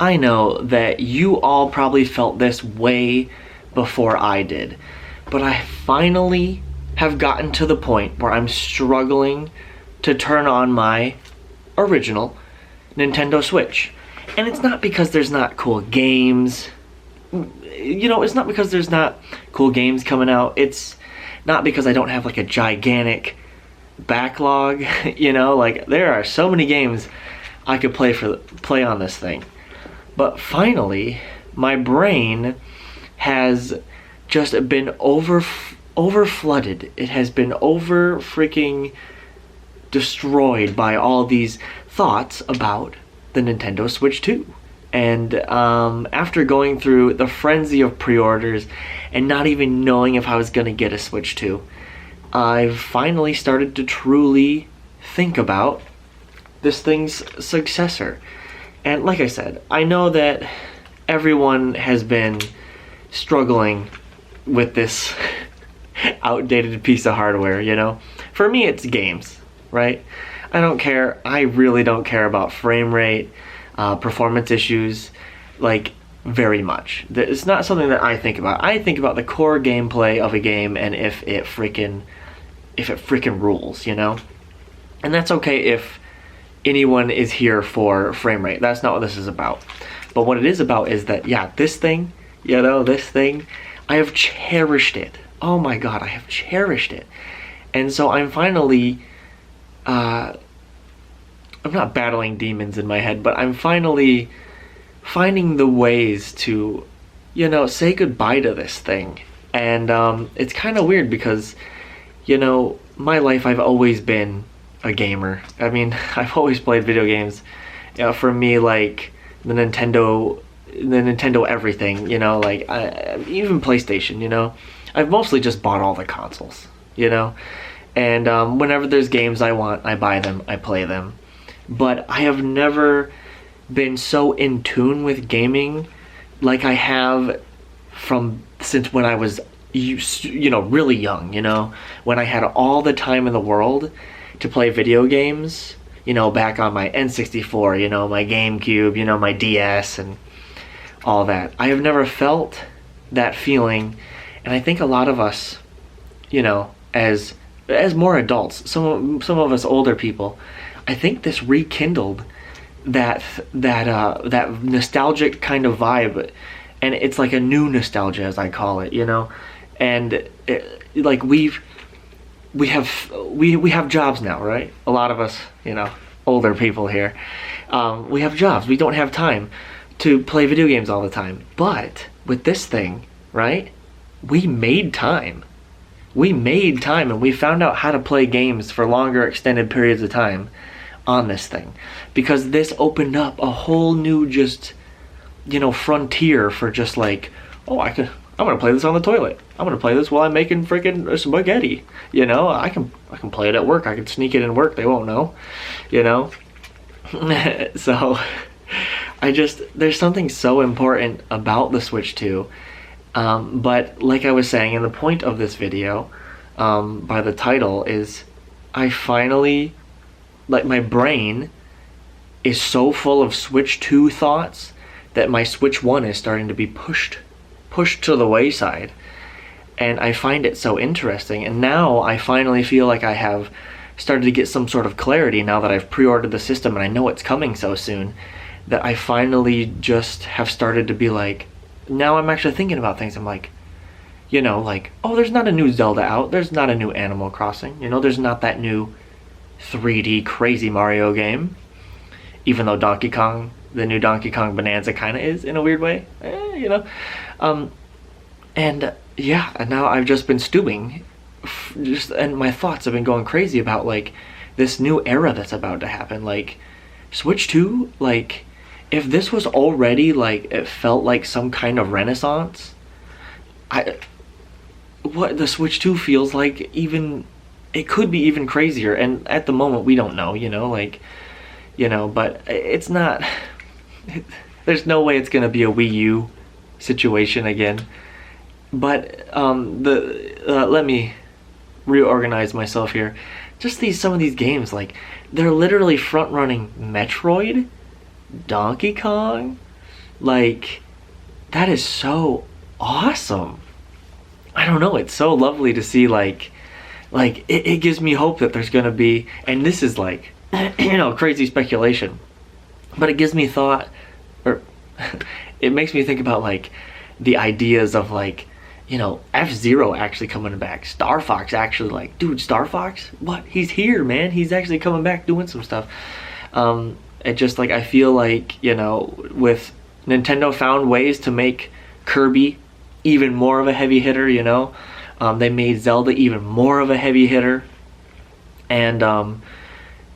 I know that you all probably felt this way before I did, but I finally have gotten to the point where I'm struggling to turn on my original Nintendo Switch. And it's not because there's not cool games. It's not because there's not cool games coming out. It's not because I don't have like a gigantic backlog. Like there are so many games I could play on this thing. But finally, my brain has just been over flooded. It has been over freaking destroyed by all these thoughts about the Nintendo Switch 2. And after going through the frenzy of pre-orders and not even knowing if I was going to get a Switch 2, I've finally started to truly think about this thing's successor. And like I said, I know that everyone has been struggling with this outdated piece of hardware, For me, it's games, right? I don't care. I really don't care about frame rate, performance issues, like, very much. It's not something that I think about. I think about the core gameplay of a game and if it freaking rules, And that's okay if anyone is here for frame rate. That's not what this is about. But what it is about is that, this thing, I have cherished it. Oh my god, I have cherished it. And so I'm finally, I'm not battling demons in my head, but I'm finally finding the ways to, say goodbye to this thing. And it's kind of weird because, my life I've always been a gamer. I mean, I've always played video games. For me, like the Nintendo everything, like even PlayStation, I've mostly just bought all the consoles, and whenever there's games I want, I buy them, I play them. But I have never been so in tune with gaming like I have since when I was really young, when I had all the time in the world to play video games, back on my N64, my GameCube, my DS and all that. I have never felt that feeling, and I think a lot of us, as more adults, some of us older people, I think this rekindled that nostalgic kind of vibe, and it's like a new nostalgia, as I call it, and like we have jobs now, right? A lot of us, older people here, we have jobs. We don't have time to play video games all the time. But with this thing, right? We made time. And we found out how to play games for longer extended periods of time on this thing, because this opened up a whole new frontier for just like, I'm gonna play this on the toilet. I'm gonna play this while I'm making freaking spaghetti. I can play it at work. I can sneak it in work. They won't know. So there's something so important about the Switch 2. But like I was saying, and the point of this video, by the title, is I finally, like, my brain is so full of Switch 2 thoughts that my Switch 1 is starting to be pushed to the wayside. And I find it so interesting. And now I finally feel like I have started to get some sort of clarity now that I've pre-ordered the system and I know it's coming so soon, that I finally just have started to be like, now I'm actually thinking about things. I'm like, oh, there's not a new Zelda out. There's not a new Animal Crossing. There's not that new 3D crazy Mario game. Even though the new Donkey Kong Bonanza kind of is in a weird way. And now I've just been stewing. And my thoughts have been going crazy about, like, this new era that's about to happen. Like, Switch 2, like, if this was already, like, it felt like some kind of renaissance, what the Switch 2 feels like, even, it could be even crazier. And at the moment, we don't know, but it's not, there's no way it's going to be a Wii U situation again. But, let me reorganize myself here. Just some of these games, like, they're literally front-running Metroid, Donkey Kong, Like, that is so awesome. I don't know, it's so lovely to see, like it gives me hope that there's gonna be, and this is like, you know, crazy speculation, but it gives me thought, or it makes me think about like the ideas of like, you know, F-Zero actually coming back, Star Fox actually, like, dude, Star Fox, what, he's here, man, he's actually coming back doing some stuff. It just, like, I feel like, you know, with Nintendo found ways to make Kirby even more of a heavy hitter, you know. They made Zelda even more of a heavy hitter. And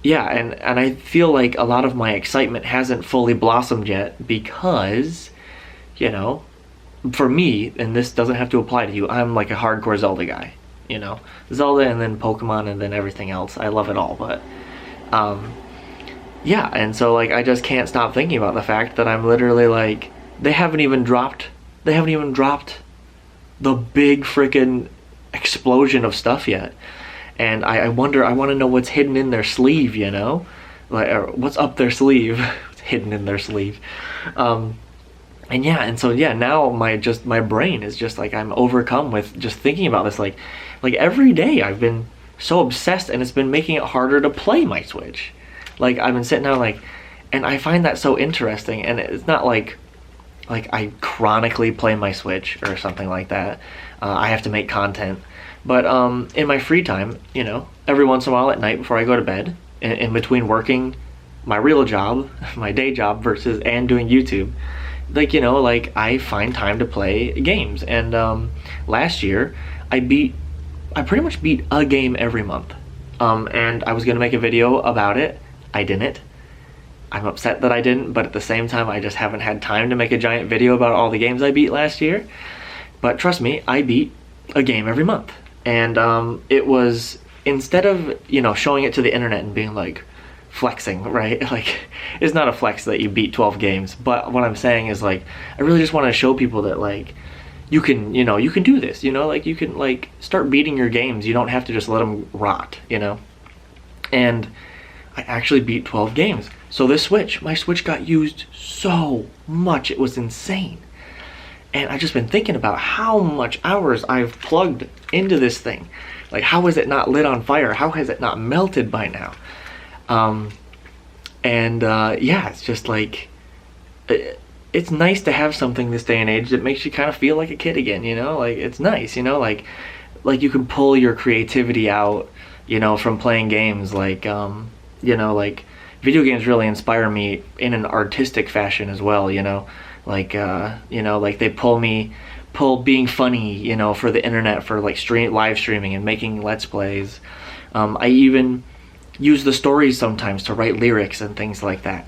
yeah, and I feel like a lot of my excitement hasn't fully blossomed yet because, you know, for me, and this doesn't have to apply to you, I'm like a hardcore Zelda guy, you know. Zelda and then Pokemon and then everything else. I love it all, but yeah, and so like I just can't stop thinking about the fact that I'm literally like, they haven't even dropped the big freaking explosion of stuff yet. And I wonder, I want to know what's hidden in their sleeve, you know? Like, or what's up their sleeve, what's hidden in their sleeve. And yeah, and so yeah, now my brain is just like, I'm overcome with just thinking about this, like every day I've been so obsessed, and it's been making it harder to play my Switch. Like, I've been sitting down, like, and I find that so interesting, and it's not like I chronically play my Switch or something like that. I have to make content. But in my free time, you know, every once in a while at night before I go to bed, in between working my real job, my day job, and doing YouTube, like, you know, like, I find time to play games. And last year, I pretty much beat a game every month. And I was gonna make a video about it. I didn't. I'm upset that I didn't, but at the same time, I just haven't had time to make a giant video about all the games I beat last year. But trust me, I beat a game every month. And it was, instead of, you know, showing it to the internet and being like, flexing, right? Like, it's not a flex that you beat 12 games, but what I'm saying is, like, I really just want to show people that, like, you can, you know, you can do this, you know, like, you can, like, start beating your games. You don't have to just let them rot, you know? And I actually beat 12 games. So this my Switch got used so much, it was insane. And I've just been thinking about how much hours I've plugged into this thing. Like, how is it not lit on fire? How has it not melted by now? Yeah, it's just like, it's nice to have something this day and age that makes you kind of feel like a kid again, you know? Like, it's nice, you know? Like you can pull your creativity out, you know, from playing games. Like, you know, like, video games really inspire me in an artistic fashion as well, you know? Like, you know, like, they pull being funny, you know, for the internet, for like live streaming and making Let's Plays. I even use the stories sometimes to write lyrics and things like that.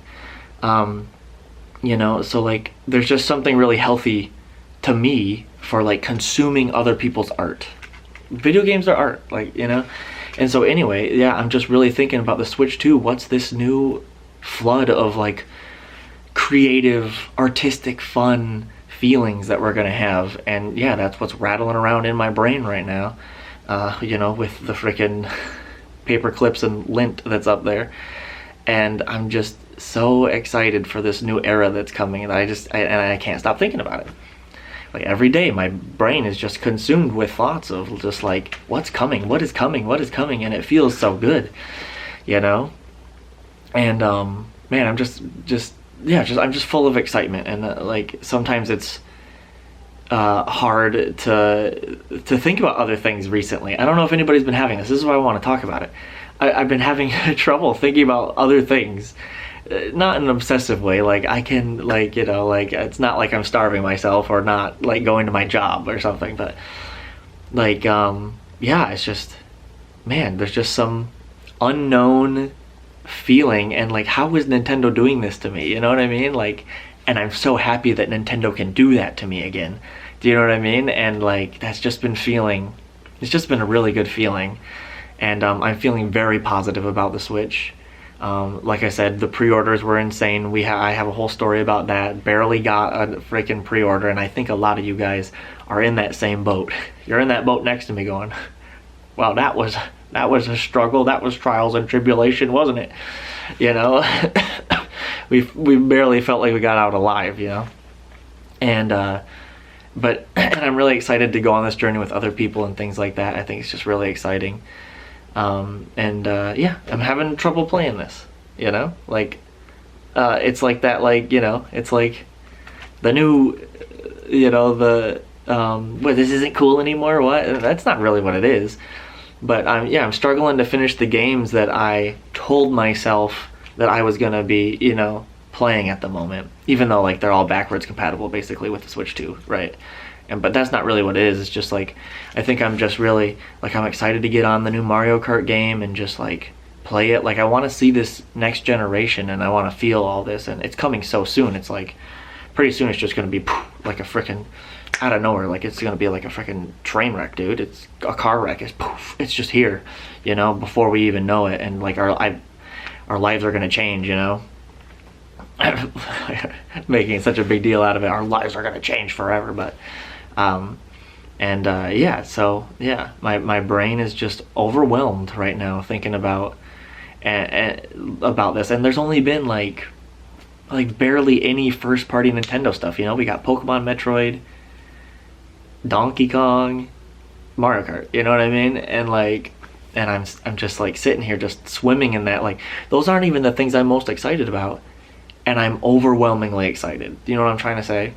You know, so like, there's just something really healthy to me for like consuming other people's art. Video games are art, like, you know? And so anyway, yeah, I'm just really thinking about the Switch 2. What's this new flood of like creative, artistic, fun feelings that we're gonna have? And yeah, that's what's rattling around in my brain right now, you know, with the frickin' paper clips and lint that's up there. And I'm just so excited for this new era that's coming, and I can't stop thinking about it. Like, every day my brain is just consumed with thoughts of just like, what's coming, what is coming, and it feels so good, you know? And man, I'm just full of excitement. And like, sometimes it's hard to think about other things recently. I don't know if anybody's been having this is why I want to talk about it. I've been having trouble thinking about other things, not in an obsessive way. Like, I can, like, you know, like, it's not like I'm starving myself or not like going to my job or something, but like, yeah, it's just, man, there's just some unknown feeling, and like, how is Nintendo doing this to me, you know what I mean? Like, and I'm so happy that Nintendo can do that to me again, do you know what I mean? And like, it's just been a really good feeling. And I'm feeling very positive about the Switch. Like I said, the pre-orders were insane. I have a whole story about that. Barely got a freaking pre-order, and I think a lot of you guys are in that same boat. You're in that boat next to me going, wow, that was a struggle. That was trials and tribulation, wasn't it? You know, we barely felt like we got out alive, you know. And but and I'm really excited to go on this journey with other people and things like that. I think it's just really exciting. Yeah, I'm having trouble playing this, you know, like it's like that, like, you know, it's like the new, you know, the what, this isn't cool anymore, what? That's not really what it is. But I'm struggling to finish the games that I told myself that I was gonna be, you know, playing at the moment, even though like they're all backwards compatible basically with the Switch 2, right? But that's not really what it is. It's just like, I think I'm just really like, I'm excited to get on the new Mario Kart game and just like play it. Like, I want to see this next generation, and I want to feel all this, and it's coming so soon. It's like pretty soon it's just gonna be poof, like a freaking out of nowhere. Like, it's gonna be like a freaking train wreck, dude. It's a car wreck. It's poof, it's just here, you know, before we even know it. And like our lives are gonna change, you know. Making such a big deal out of it. Our lives are gonna change forever. But yeah, so yeah, my brain is just overwhelmed right now thinking about about this. And there's only been like barely any first party Nintendo stuff, you know. We got Pokemon, Metroid, Donkey Kong, Mario Kart, you know what I mean? And like, and I'm just like sitting here just swimming in that. Like, those aren't even the things I'm most excited about, and I'm overwhelmingly excited. You know what I'm trying to say?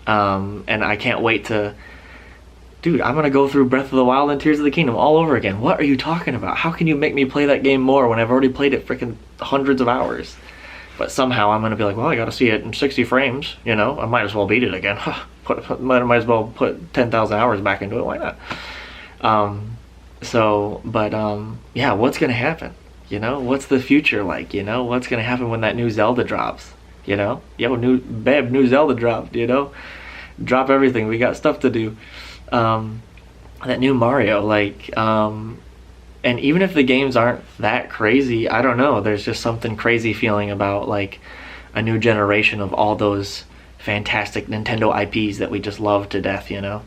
And I can't wait to, dude, I'm gonna go through Breath of the Wild and Tears of the Kingdom all over again. What are you talking about? How can you make me play that game more when I've already played it freaking hundreds of hours? But somehow I'm gonna be like, well, I gotta see it in 60 frames, you know? I might as well beat it again. Might as well put 10,000 hours back into it. Why not? Yeah, what's gonna happen? You know, what's the future like? You know, what's gonna happen when that new Zelda drops? You know, yo, new Zelda dropped. You know, drop everything. We got stuff to do. That new Mario, like, and even if the games aren't that crazy, I don't know. There's just something crazy feeling about like a new generation of all those fantastic Nintendo IPs that we just love to death. You know.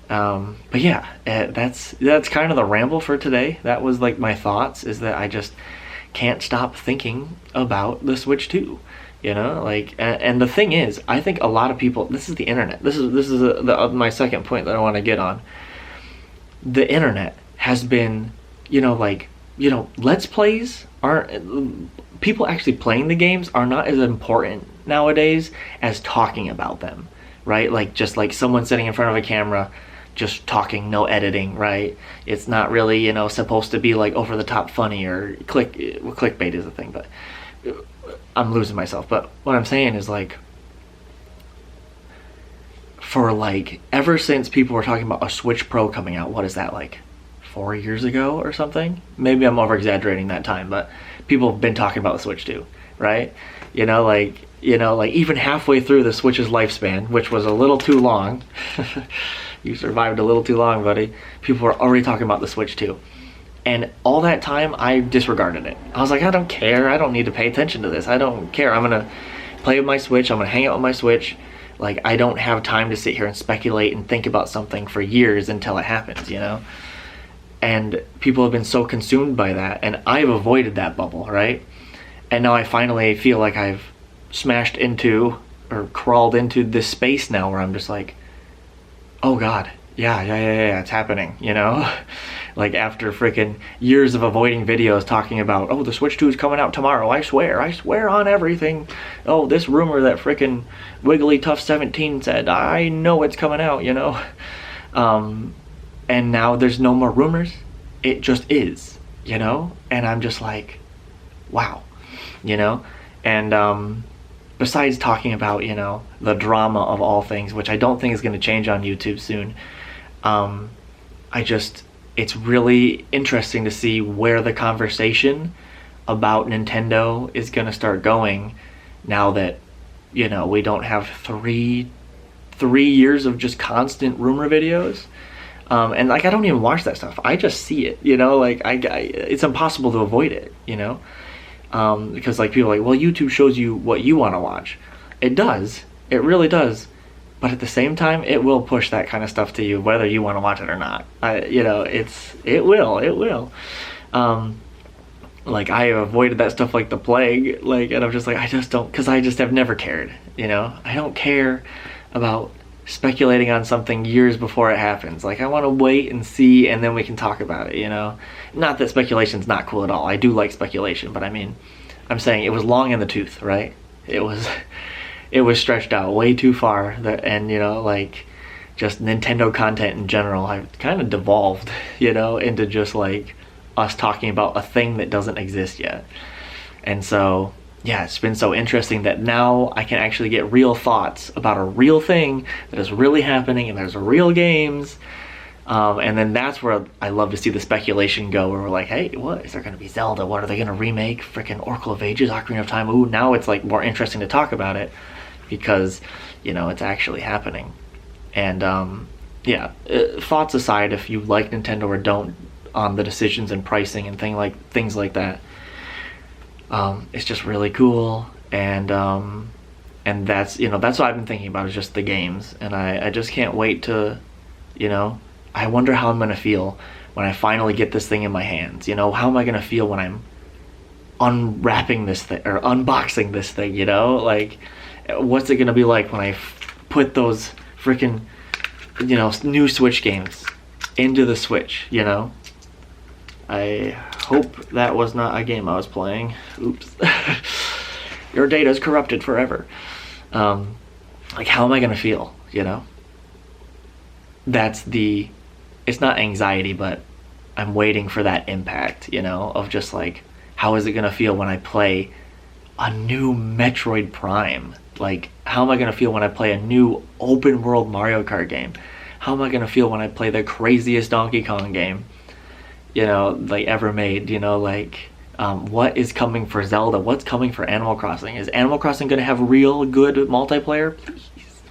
But yeah, that's kind of the ramble for today. That was like my thoughts, is that I just can't stop thinking about the Switch 2, you know, like, and the thing is, I think a lot of people, this is the internet. This is my second point that I want to get on. The internet has been, you know, like, you know, Let's Plays aren't, people actually playing the games are not as important nowadays as talking about them, right? Like, just like someone sitting in front of a camera just talking, no editing, right? It's not really, you know, supposed to be like over the top funny or clickbait is a thing, but I'm losing myself. But what I'm saying is, like, for like ever since people were talking about a Switch Pro coming out, what is that, like 4 years ago or something? Maybe I'm over exaggerating that time, but people have been talking about the Switch 2, right? You know, like even halfway through the Switch's lifespan, which was a little too long. You survived a little too long, buddy. People were already talking about the Switch 2. And all that time, I disregarded it. I was like, I don't care. I don't need to pay attention to this. I don't care. I'm going to play with my Switch. I'm going to hang out with my Switch. Like, I don't have time to sit here and speculate and think about something for years until it happens, you know? And people have been so consumed by that. And I've avoided that bubble, right? And now I finally feel like I've smashed into or crawled into this space now where I'm just like, oh God, yeah, it's happening, you know? Like, after freaking years of avoiding videos talking about, oh, the Switch 2 is coming out tomorrow, I swear on everything. Oh, this rumor that freaking Wigglytuff17 said, I know it's coming out, you know? And now there's no more rumors. It just is, you know? And I'm just like, wow, you know? And besides talking about, you know, the drama of all things, which I don't think is going to change on YouTube soon, it's really interesting to see where the conversation about Nintendo is going to start going now that, you know, we don't have three years of just constant rumor videos. And like, I don't even watch that stuff. I just see it, you know, like it's impossible to avoid it, you know? Because like people are like, well, YouTube shows you what you want to watch. It does. It really does. But at the same time, it will push that kind of stuff to you, whether you want to watch it or not. You know, it will. like I have avoided that stuff like the plague, like, and I'm just like, I just don't, because I just have never cared, you know. I don't care about speculating on something years before it happens. Like, I want to wait and see, and then we can talk about it, you know. Not that speculation's not cool at all. I do like speculation, but I mean, I'm saying it was long in the tooth, right? It was it was stretched out way too far, that, and you know, like, just Nintendo content in general, I've kind of devolved, you know, into just like us talking about a thing that doesn't exist yet. And so, yeah, it's been so interesting that now I can actually get real thoughts about a real thing that is really happening, and there's real games. And then that's where I love to see the speculation go, where we're like, hey, what is there going to be? Zelda? What are they going to remake? Freaking Oracle of Ages, Ocarina of Time. Ooh, now it's like more interesting to talk about it because, you know, it's actually happening. And yeah, thoughts aside, if you like Nintendo or don't, on the decisions and pricing and things like that, it's just really cool. And that's, you know, that's what I've been thinking about, is just the games. And I just can't wait to, you know, I wonder how I'm gonna feel when I finally get this thing in my hands. You know, how am I gonna feel when I'm unwrapping this thing or unboxing this thing, you know? Like, what's it gonna be like when I put those freaking, you know, new Switch games into the Switch, you know? I hope that was not a game I was playing. Oops. Your data is corrupted forever. Like, how am I gonna feel, you know? That's the, it's not anxiety, but I'm waiting for that impact, you know, of just like, how is it gonna feel when I play a new Metroid Prime? Like, how am I gonna feel when I play a new open world Mario Kart game? How am I gonna feel when I play the craziest Donkey Kong game, you know, like ever made? You know, like, what is coming for Zelda? What's coming for Animal Crossing? Is Animal Crossing gonna have real good multiplayer? Please.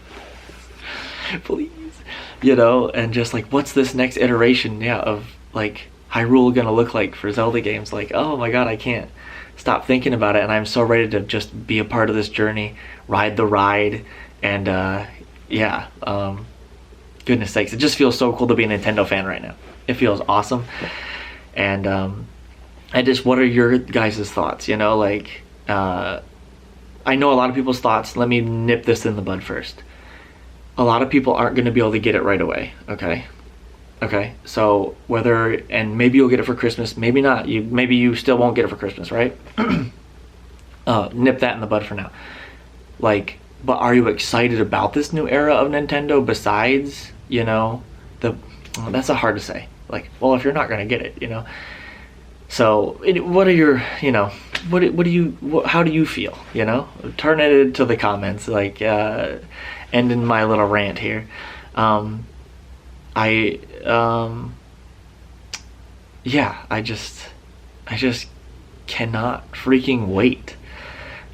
Please. You know, and just like, what's this next iteration, yeah, of like Hyrule gonna look like for Zelda games? Like, oh my god, I can't stop thinking about it, and I'm so ready to just be a part of this journey, ride the ride, and yeah, goodness sakes, it just feels so cool to be a Nintendo fan right now. It feels awesome. And I just, what are your guys' thoughts? You know, like, I know a lot of people's thoughts. Let me nip this in the bud first. A lot of people aren't going to be able to get it right away, okay? Okay, so whether, and maybe you'll get it for Christmas, maybe not. Maybe you still won't get it for Christmas, right? Nip that in the bud for now. Like, but are you excited about this new era of Nintendo besides, you know, that's hard to say. Like, well, if you're not going to get it, you know? So, what are your, you know, how do you feel, you know? Turn it into the comments, like, ending my little rant here. Yeah, I just cannot freaking wait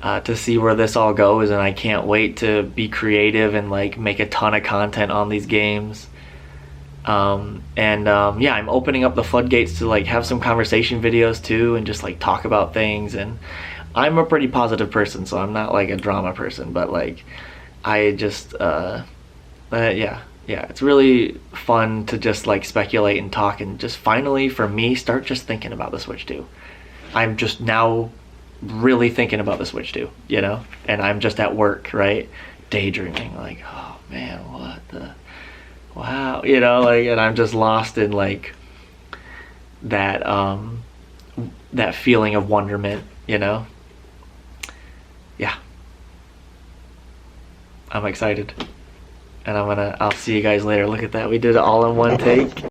to see where this all goes, and I can't wait to be creative and like make a ton of content on these games. Yeah, I'm opening up the floodgates to like have some conversation videos too, and just like talk about things. And I'm a pretty positive person, so I'm not like a drama person, but like I just yeah, it's really fun to just like speculate and talk, and just finally for me start just thinking about the Switch 2. I'm just now really thinking about the Switch 2, you know, and I'm just at work, right, daydreaming, like, oh man, what the, wow, you know, like, and I'm just lost in like that that feeling of wonderment, you know. Yeah, I'm excited, and I'll see you guys later. Look at that, we did it all in one take.